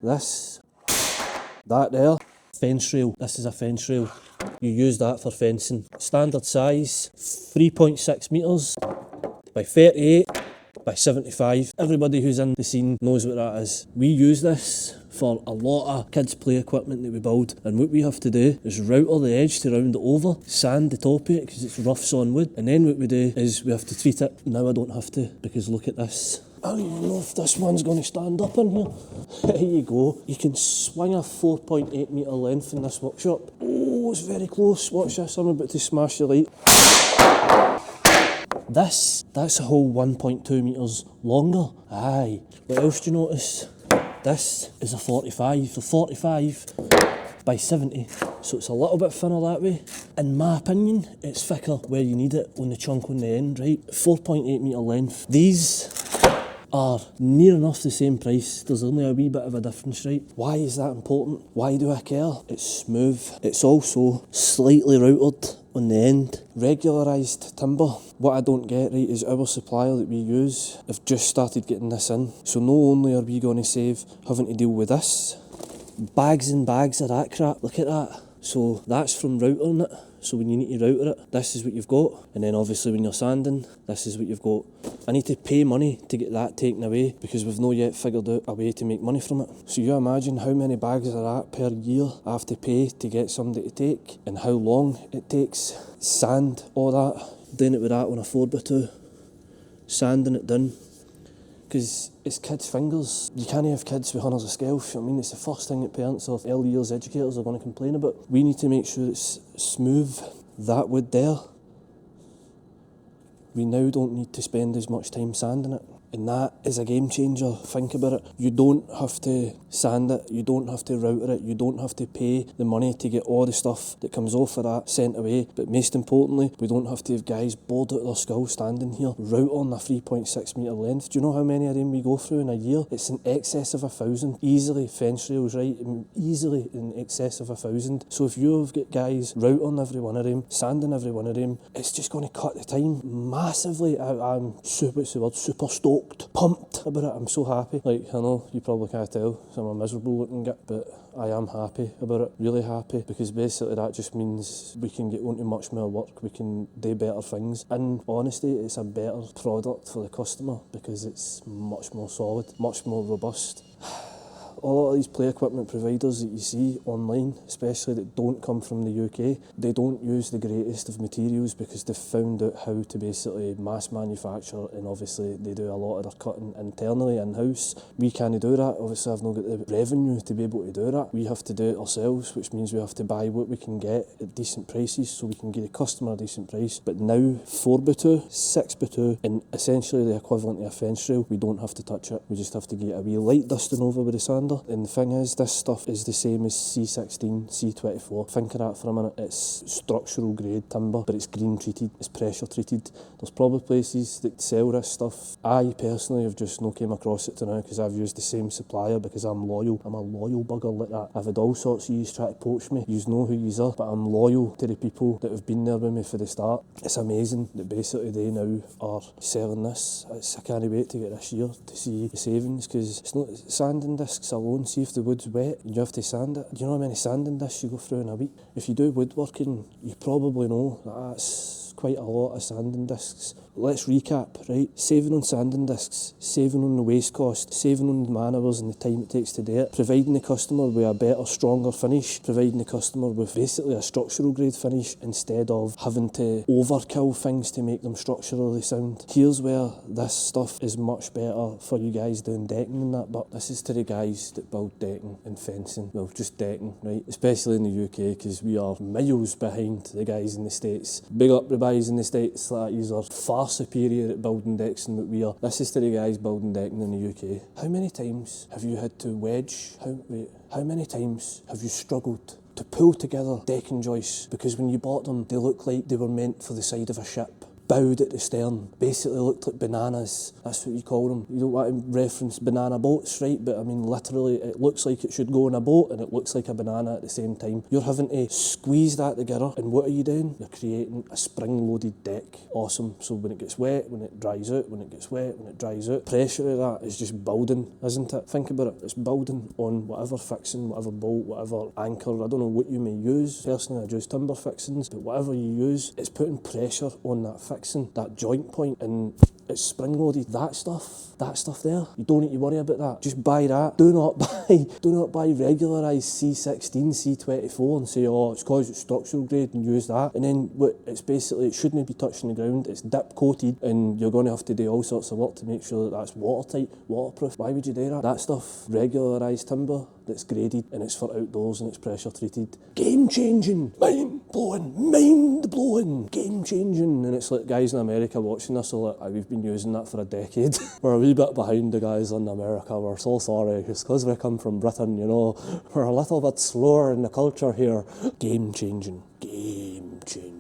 That there, fence rail. This is a fence rail. You use that for fencing. Standard size, 3.6 metres by 38 by 75. Everybody who's in the scene knows what that is. We use this for a lot of kids' play equipment that we build, and what we have to do is router the edge to round it over, sand the top of it because it's rough sawn wood, and then what we do is we have to treat it. Now I don't have to, because look at this. I don't even know if this one's going to stand up in here. There you go. You can swing a 4.8 metre length in this workshop. Oh, it's very close. Watch this, I'm about to smash the light. That's a whole 1.2 metres longer. Aye. What else do you notice? This is a 45. So 45 by 70. So it's a little bit thinner that way. In my opinion, it's thicker where you need it on the chunk on the end, right? 4.8 metre length. These are near enough the same price. There's only a wee bit of a difference, right? Why is that important? Why do I care? It's smooth. It's also slightly routed on the end. Regularised timber. What I don't get right is our supplier that we use have just started getting this in. So not only are we going to save having to deal with this, bags and bags of that crap. Look at that. So that's from routering it. So when you need to router it, this is what you've got. And then obviously when you're sanding, this is what you've got. I need to pay money to get that taken away because we've not yet figured out a way to make money from it. So you imagine how many bags of that per year I have to pay to get somebody to take, and how long it takes. Sand all that, doing it with that on a 4x2, sanding it done. Because it's kids' fingers. You can't have kids with hunters of scalp. I mean, it's the first thing that parents of early years educators are going to complain about. We need to make sure it's smooth. That wood there, we now don't need to spend as much time sanding it. And that is a game changer. Think about it. You don't have to sand it, you don't have to router it, you don't have to pay the money to get all the stuff that comes off of that sent away. But most importantly, we don't have to have guys bored out of their skull standing here, routing a 3.6 metre length. Do you know how many of them we go through in a year? It's in excess of 1,000. Easily, fence rails, right? Easily in excess of 1,000. So if you've got guys routing every one of them, sanding every one of them, it's just going to cut the time massively. I'm super stoked, pumped about it. I'm so happy. Like, I know you probably can't tell, so I'm a miserable looking git, but I am happy about it, really happy, because basically that just means we can get onto much more work, we can do better things, and honestly it's a better product for the customer because it's much more solid, much more robust. A lot of these play equipment providers that you see online, especially that don't come from the UK, they don't use the greatest of materials because they've found out how to basically mass manufacture, and obviously they do a lot of their cutting internally in-house. We can't do that. Obviously I've not got the revenue to be able to do that. We have to do it ourselves, which means we have to buy what we can get at decent prices so we can give the customer a decent price. But now 4x2, 6x2 and essentially the equivalent of a fence rail, we don't have to touch it. We just have to get a wee light dusting over with the sander. And the thing is, this stuff is the same as C16, C24. Think of that for a minute. It's structural grade timber, but it's green treated, it's pressure treated. There's probably places that sell this stuff. I personally have just not came across it to now because I've used the same supplier because I'm loyal. I'm a loyal bugger like that. I've had all sorts of yous try to poach me. Yous know who yous are, but I'm loyal to the people that have been there with me for the start. It's amazing that basically they now are selling this. I can't wait to get this year to see the savings, because it's not sanding discs alone. See if the wood's wet, you have to sand it. Do you know how many sanding discs you go through in a week? If you do woodworking, you probably know that's quite a lot of sanding discs. Let's recap, right? Saving on sanding discs, saving on the waste cost, saving on the man hours and the time it takes to do it, providing the customer with a better, stronger finish, providing the customer with basically a structural grade finish instead of having to overkill things to make them structurally sound. Here's where this stuff is much better for you guys doing decking and that, but this is to the guys that build decking and fencing. Well, just decking, right? Especially in the UK, because we are miles behind the guys in the States. Big up the guys in the States, that you are far superior at building decks than what we are. This is to the guys building decking in the UK. How many times have you had to wedge? How many times have you struggled to pull together decking joists because when you bought them they looked like they were meant for the side of a ship? bowed at the stern, basically looked like bananas. That's what you call them. You don't want to reference banana boats, right? But I mean, literally, it looks like it should go in a boat and it looks like a banana at the same time. You're having to squeeze that together, and what are you doing? You're creating a spring-loaded deck. Awesome. So when it gets wet, when it dries out, when it gets wet, when it dries out, pressure of that is just building, isn't it? Think about it. It's building on whatever fixing, whatever bolt, whatever anchor. I don't know what you may use. Personally, I use timber fixings, but whatever you use, it's putting pressure on that fixing, that joint point, and it's spring-loaded. That stuff there, you don't need to worry about that. Just buy that. Do not buy regularised C16, C24 and say, oh, it's because it's structural grade and use that. And then it's basically, it shouldn't be touching the ground. It's dip coated and you're going to have to do all sorts of work to make sure that that's watertight, waterproof. Why would you do that? That stuff, regularised timber that's graded and it's for outdoors and it's pressure treated. Game changing, mind blowing, game changing. And it's like guys in America watching this are like, we've been using that for a decade. We're a wee bit behind the guys in America. We're so sorry. It's because we come from Britain, you know. We're a little bit slower in the culture here. Game changing. Game changing.